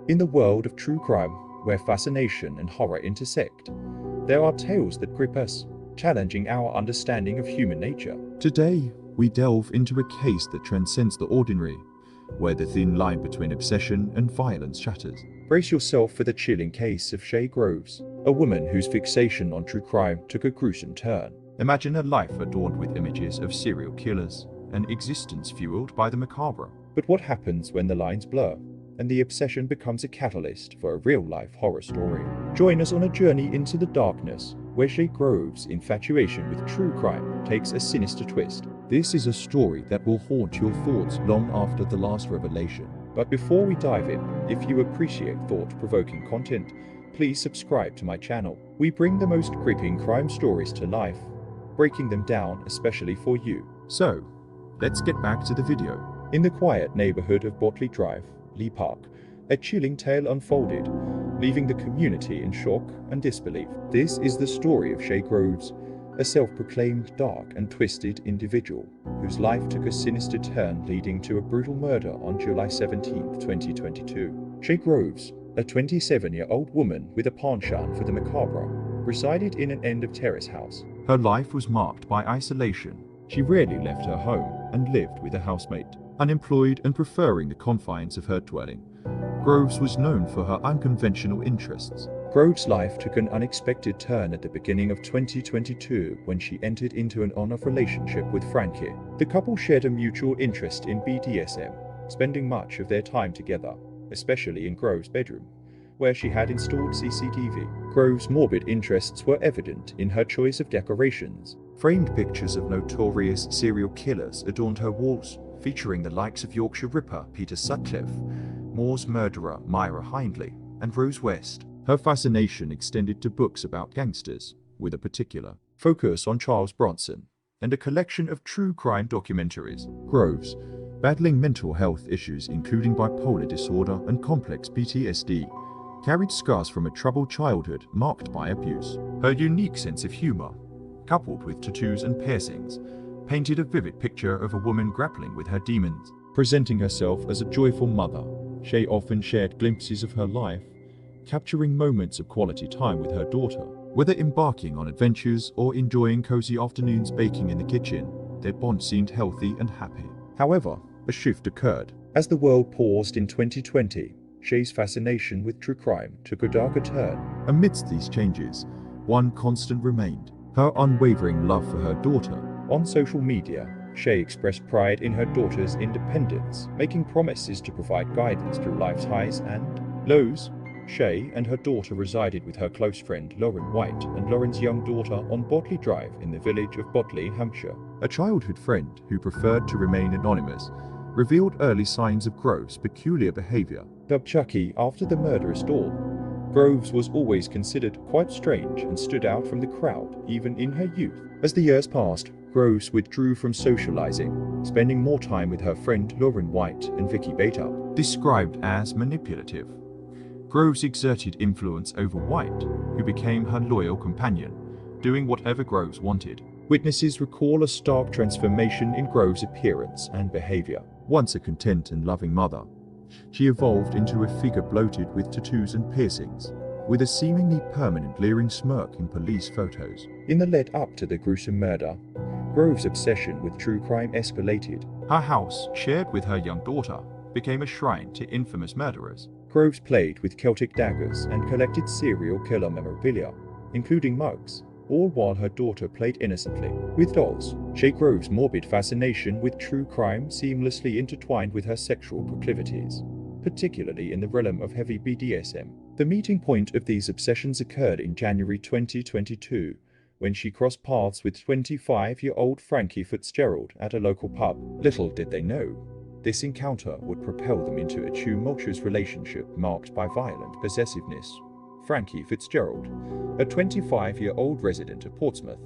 In the world of true crime, where fascination and horror intersect, there are tales that grip us, challenging our understanding of human nature. Today, we delve into a case that transcends the ordinary, where the thin line between obsession and violence shatters. Brace yourself for the chilling case of Shaye Groves, a woman whose fixation on true crime took a gruesome turn. Imagine a life adorned with images of serial killers, an existence fueled by the macabre. But what happens when the lines blur, and the obsession becomes a catalyst for a real-life horror story? Join us on a journey into the darkness, where Shaye Groves' infatuation with true crime takes a sinister twist. This is a story that will haunt your thoughts long after the last revelation. But before we dive in, if you appreciate thought-provoking content, please subscribe to my channel. We bring the most gripping crime stories to life, breaking them down especially for you. So, let's get back to the video. In the quiet neighborhood of Botley Drive, Lee Park, a chilling tale unfolded, leaving the community in shock and disbelief. This is the story of Shaye Groves, a self-proclaimed dark and twisted individual whose life took a sinister turn, leading to a brutal murder on July 17, 2022. Shaye Groves, a 27-year-old woman with a penchant for the macabre, resided in an end-of-terrace house. Her life was marked by isolation. She rarely left her home and lived with a housemate. Unemployed and preferring the confines of her dwelling, Groves was known for her unconventional interests. Groves' life took an unexpected turn at the beginning of 2022 when she entered into an on-off relationship with Frankie. The couple shared a mutual interest in BDSM, spending much of their time together, especially in Groves' bedroom, where she had installed CCTV. Groves' morbid interests were evident in her choice of decorations. Framed pictures of notorious serial killers adorned her walls, featuring the likes of Yorkshire Ripper Peter Sutcliffe, Moore's murderer Myra Hindley, and Rose West. Her fascination extended to books about gangsters, with a particular focus on Charles Bronson, and a collection of true crime documentaries. Groves, battling mental health issues including bipolar disorder and complex PTSD, carried scars from a troubled childhood marked by abuse. Her unique sense of humor, coupled with tattoos and piercings, painted a vivid picture of a woman grappling with her demons. Presenting herself as a joyful mother, Shaye often shared glimpses of her life, capturing moments of quality time with her daughter. Whether embarking on adventures or enjoying cozy afternoons baking in the kitchen, their bond seemed healthy and happy. However, a shift occurred. As the world paused in 2020, Shaye's fascination with true crime took a darker turn. Amidst these changes, one constant remained: her unwavering love for her daughter. On social media, Shaye expressed pride in her daughter's independence, making promises to provide guidance through life's highs and lows. Shaye and her daughter resided with her close friend Lauren White and Lauren's young daughter on Botley Drive in the village of Botley, Hampshire. A childhood friend who preferred to remain anonymous revealed early signs of Groves' peculiar behavior. Dubbed Chucky after the murderous doll, Groves was always considered quite strange and stood out from the crowd even in her youth. As the years passed, Groves withdrew from socializing, spending more time with her friend Lauren White and Vicky Beta. Described as manipulative, Groves exerted influence over White, who became her loyal companion, doing whatever Groves wanted. Witnesses recall a stark transformation in Groves' appearance and behavior. Once a content and loving mother, she evolved into a figure bloated with tattoos and piercings, with a seemingly permanent leering smirk in police photos. In the lead-up to the gruesome murder, Groves' obsession with true crime escalated. Her house, shared with her young daughter, became a shrine to infamous murderers. Groves played with Celtic daggers and collected serial killer memorabilia, including mugs, all while her daughter played innocently with dolls. Shaye Groves' morbid fascination with true crime seamlessly intertwined with her sexual proclivities, particularly in the realm of heavy BDSM. The meeting point of these obsessions occurred in January 2022, when she crossed paths with 25-year-old Frankie Fitzgerald at a local pub. Little did they know, this encounter would propel them into a tumultuous relationship marked by violent possessiveness. Frankie Fitzgerald, a 25-year-old resident of Portsmouth,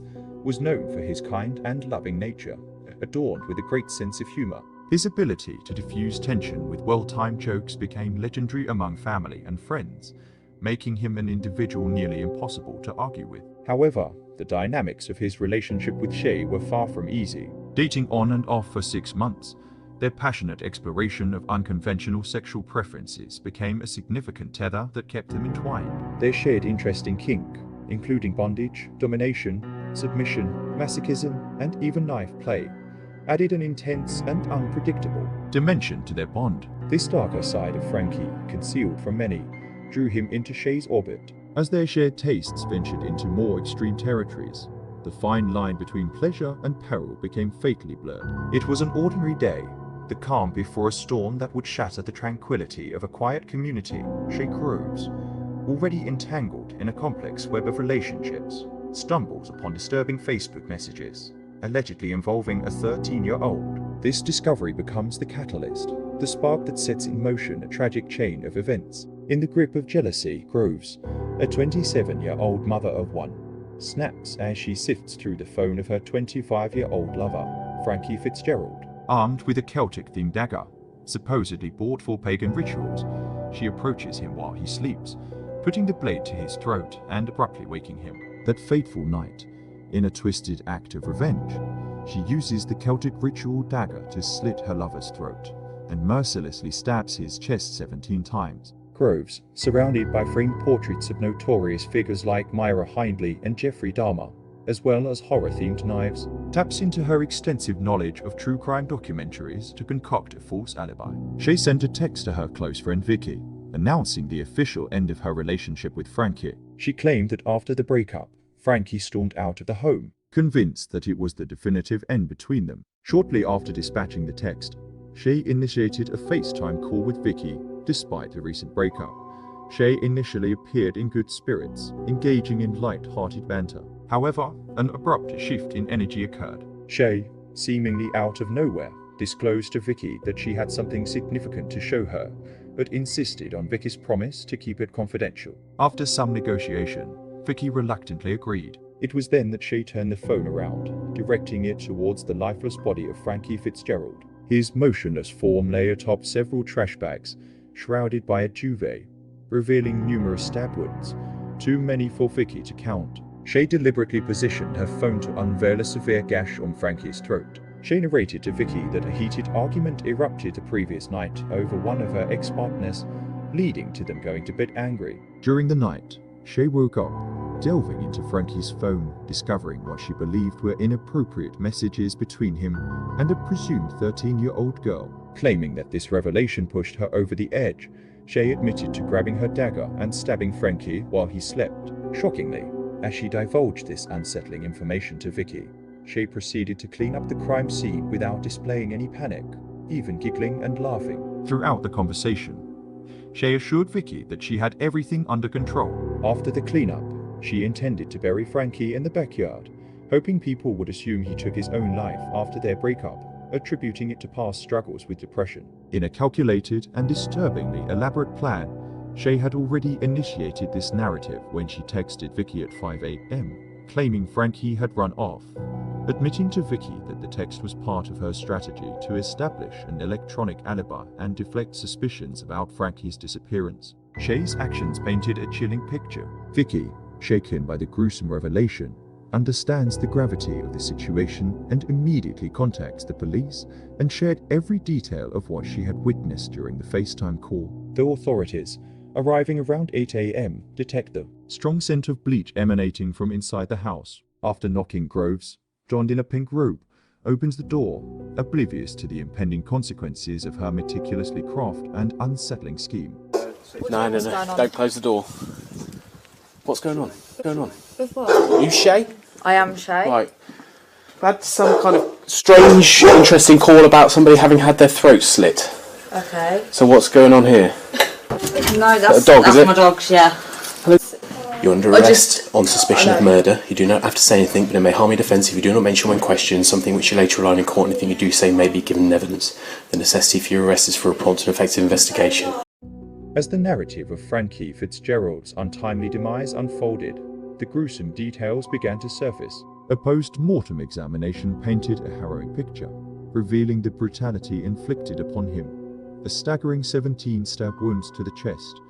was known for his kind and loving nature, adorned with a great sense of humor. His ability to diffuse tension with well-timed jokes became legendary among family and friends, making him an individual nearly impossible to argue with. However, the dynamics of his relationship with Shaye were far from easy. Dating on and off for 6 months, Their passionate exploration of unconventional sexual preferences became a significant tether that kept them entwined. Their shared interest in kink, including bondage, domination, submission, masochism, and even knife play, added an intense and unpredictable dimension to their bond. This darker side of Frankie, concealed from many, drew him into Shaye's orbit. As their shared tastes ventured into more extreme territories, the fine line between pleasure and peril became fatally blurred. It was an ordinary day, the calm before a storm that would shatter the tranquility of a quiet community, Shaye Groves, already entangled in a complex web of relationships, stumbles upon disturbing Facebook messages, allegedly involving a 13-year-old. This discovery becomes the catalyst, the spark that sets in motion a tragic chain of events. In the grip of jealousy, Groves, a 27-year-old mother of one, snaps as she sifts through the phone of her 25-year-old lover, Frankie Fitzgerald. Armed with a Celtic-themed dagger, supposedly bought for pagan rituals, she approaches him while he sleeps, putting the blade to his throat and abruptly waking him. That fateful night, in a twisted act of revenge, she uses the Celtic ritual dagger to slit her lover's throat and mercilessly stabs his chest 17 times. Groves, surrounded by framed portraits of notorious figures like Myra Hindley and Jeffrey Dahmer, as well as horror-themed knives, taps into her extensive knowledge of true crime documentaries to concoct a false alibi. Shaye sent a text to her close friend Vicky, announcing the official end of her relationship with Frankie. She claimed that after the breakup, Frankie stormed out of the home, convinced that it was the definitive end between them. Shortly after dispatching the text, Shaye initiated a FaceTime call with Vicky. Despite the recent breakup, Shaye initially appeared in good spirits, engaging in light-hearted banter. However, an abrupt shift in energy occurred. Shaye, seemingly out of nowhere, disclosed to Vicky that she had something significant to show her, but insisted on Vicky's promise to keep it confidential. After some negotiation, Vicky reluctantly agreed. It was then that Shaye turned the phone around, directing it towards the lifeless body of Frankie Fitzgerald. His motionless form lay atop several trash bags, shrouded by a duvet, revealing numerous stab wounds, too many for Vicky to count. Shaye deliberately positioned her phone to unveil a severe gash on Frankie's throat. Shaye narrated to Vicky that a heated argument erupted the previous night over one of her ex-partners, leading to them going to bed angry. During the night, Shaye woke up, delving into Frankie's phone, discovering what she believed were inappropriate messages between him and a presumed 13-year-old girl. Claiming that this revelation pushed her over the edge, Shaye admitted to grabbing her dagger and stabbing Frankie while he slept. Shockingly, as she divulged this unsettling information to Vicky, Shaye proceeded to clean up the crime scene without displaying any panic, even giggling and laughing. Throughout the conversation, Shaye assured Vicky that she had everything under control. After the cleanup, she intended to bury Frankie in the backyard, hoping people would assume he took his own life after their breakup, attributing it to past struggles with depression. In a calculated and disturbingly elaborate plan, Shaye had already initiated this narrative when she texted Vicky at 5 a.m., claiming Frankie had run off, admitting to Vicky that the text was part of her strategy to establish an electronic alibi and deflect suspicions about Frankie's disappearance. Shaye's actions painted a chilling picture. Vicky, shaken by the gruesome revelation, understands the gravity of the situation and immediately contacts the police and shared every detail of what she had witnessed during the FaceTime call. The authorities, arriving around 8 a.m., detect the strong scent of bleach emanating from inside the house. After knocking, Groves, donned in a pink robe, opens the door, oblivious to the impending consequences of her meticulously crafted and unsettling scheme. No, don't close the door. What's going on? What's going on? With what? You Shaye? I am Shaye. Right. I've had some kind of strange, interesting call about somebody having had their throat slit. Okay. So what's going on here? No, that's a dog, is it? my dog's, yeah. Hello. You're under arrest on suspicion of murder. You do not have to say anything, but it may harm your defence if you do not mention when questioned something which you later rely on in court. Anything you do say may be given evidence. The necessity for your arrest is for a prompt and effective investigation. As the narrative of Frankie Fitzgerald's untimely demise unfolded, the gruesome details began to surface. A post-mortem examination painted a harrowing picture, revealing the brutality inflicted upon him. A staggering 17 stab wounds to the chest,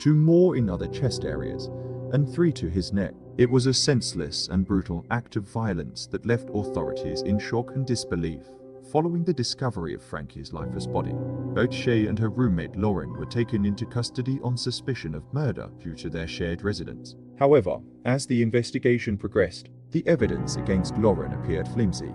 2 more in other chest areas, and 3 to his neck. It was a senseless and brutal act of violence that left authorities in shock and disbelief. Following the discovery of Frankie's lifeless body, both Shaye and her roommate Lauren were taken into custody on suspicion of murder due to their shared residence. However, as the investigation progressed, the evidence against Lauren appeared flimsy,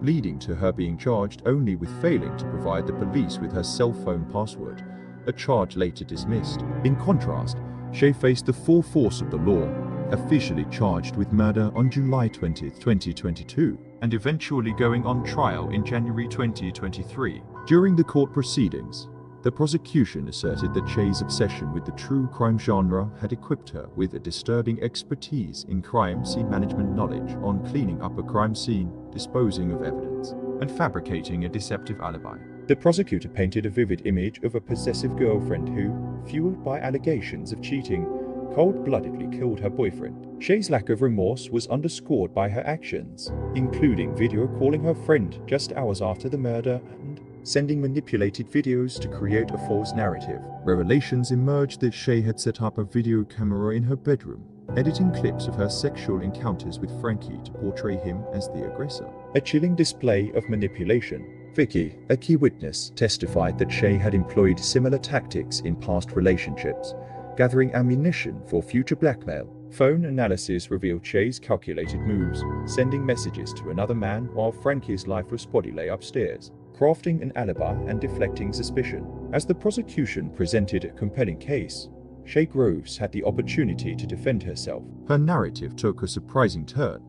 leading to her being charged only with failing to provide the police with her cell phone password, a charge later dismissed. In contrast, Shaye faced the full force of the law, officially charged with murder on July 20, 2022, and eventually going on trial in January 2023. During the court proceedings, the prosecution asserted that Shaye's obsession with the true crime genre had equipped her with a disturbing expertise in crime scene management knowledge on cleaning up a crime scene, disposing of evidence, and fabricating a deceptive alibi. The prosecutor painted a vivid image of a possessive girlfriend who, fueled by allegations of cheating, cold-bloodedly killed her boyfriend. Shaye's lack of remorse was underscored by her actions, including video calling her friend just hours after the murder and sending manipulated videos to create a false narrative. Revelations emerged that Shaye had set up a video camera in her bedroom, editing clips of her sexual encounters with Frankie to portray him as the aggressor. A chilling display of manipulation. Vicky, a key witness, testified that Shaye had employed similar tactics in past relationships, gathering ammunition for future blackmail. Phone analysis revealed Shaye's calculated moves, sending messages to another man while Frankie's lifeless body lay upstairs, crafting an alibi and deflecting suspicion. As the prosecution presented a compelling case, Shaye Groves had the opportunity to defend herself. Her narrative took a surprising turn.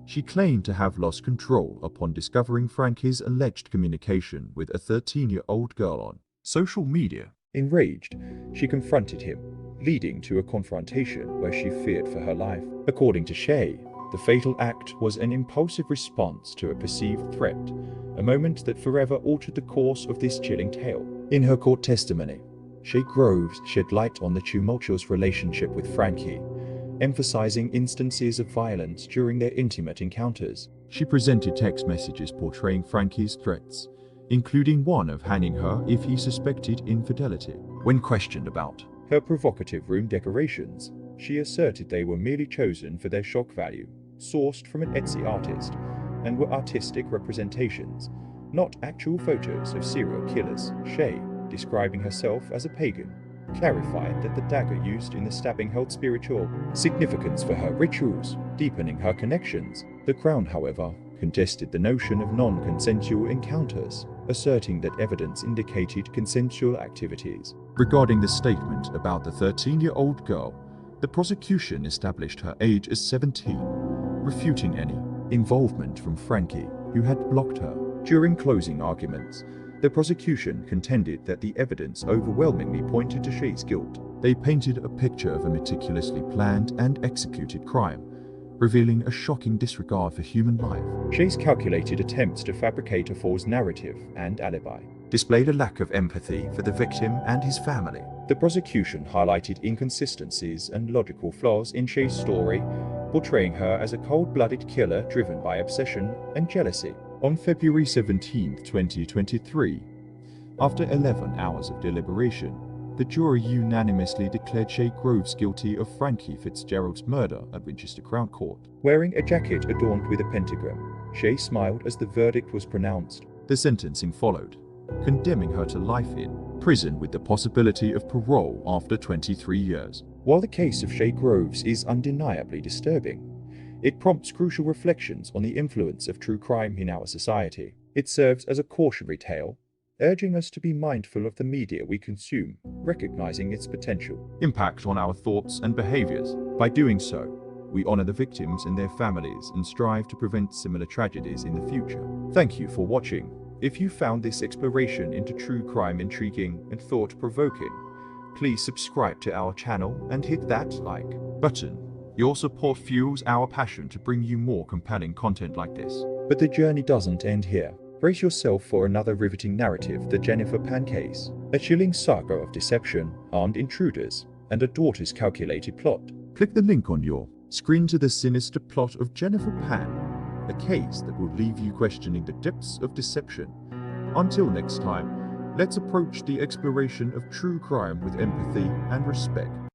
She claimed to have lost control upon discovering Frankie's alleged communication with a 13-year-old girl on social media. Enraged, she confronted him, leading to a confrontation where she feared for her life. According to Shaye, the fatal act was an impulsive response to a perceived threat, a moment that forever altered the course of this chilling tale. In her court testimony, Shaye Groves shed light on the tumultuous relationship with Frankie, emphasizing instances of violence during their intimate encounters. She presented text messages portraying Frankie's threats, including one of hanging her if he suspected infidelity. When questioned about her provocative room decorations, she asserted they were merely chosen for their shock value, sourced from an Etsy artist, and were artistic representations, not actual photos of serial killers. Shaye, describing herself as a pagan, clarified that the dagger used in the stabbing held spiritual significance for her rituals, deepening her connections. The Crown, however, contested the notion of non-consensual encounters, asserting that evidence indicated consensual activities. Regarding the statement about the 13-year-old girl, the prosecution established her age as 17, refuting any involvement from Frankie, who had blocked her. During closing arguments, the prosecution contended that the evidence overwhelmingly pointed to Shaye's guilt. They painted a picture of a meticulously planned and executed crime, revealing a shocking disregard for human life. Shaye's calculated attempts to fabricate a false narrative and alibi displayed a lack of empathy for the victim and his family. The prosecution highlighted inconsistencies and logical flaws in Shaye's story, portraying her as a cold-blooded killer driven by obsession and jealousy. On February 17, 2023, after 11 hours of deliberation, the jury unanimously declared Shaye Groves guilty of Frankie Fitzgerald's murder at Winchester Crown Court. Wearing a jacket adorned with a pentagram, Shaye smiled as the verdict was pronounced. The sentencing followed, condemning her to life in prison with the possibility of parole after 23 years. While the case of Shaye Groves is undeniably disturbing, it prompts crucial reflections on the influence of true crime in our society. It serves as a cautionary tale, urging us to be mindful of the media we consume, recognizing its potential impact on our thoughts and behaviors. By doing so, we honor the victims and their families and strive to prevent similar tragedies in the future. Thank you for watching. If you found this exploration into true crime intriguing and thought-provoking, please subscribe to our channel and hit that like button. Your support fuels our passion to bring you more compelling content like this. But the journey doesn't end here. Brace yourself for another riveting narrative, The Jennifer Pan Case, a chilling saga of deception, armed intruders, and a daughter's calculated plot. Click the link on your screen to the sinister plot of Jennifer Pan, a case that will leave you questioning the depths of deception. Until next time, let's approach the exploration of true crime with empathy and respect.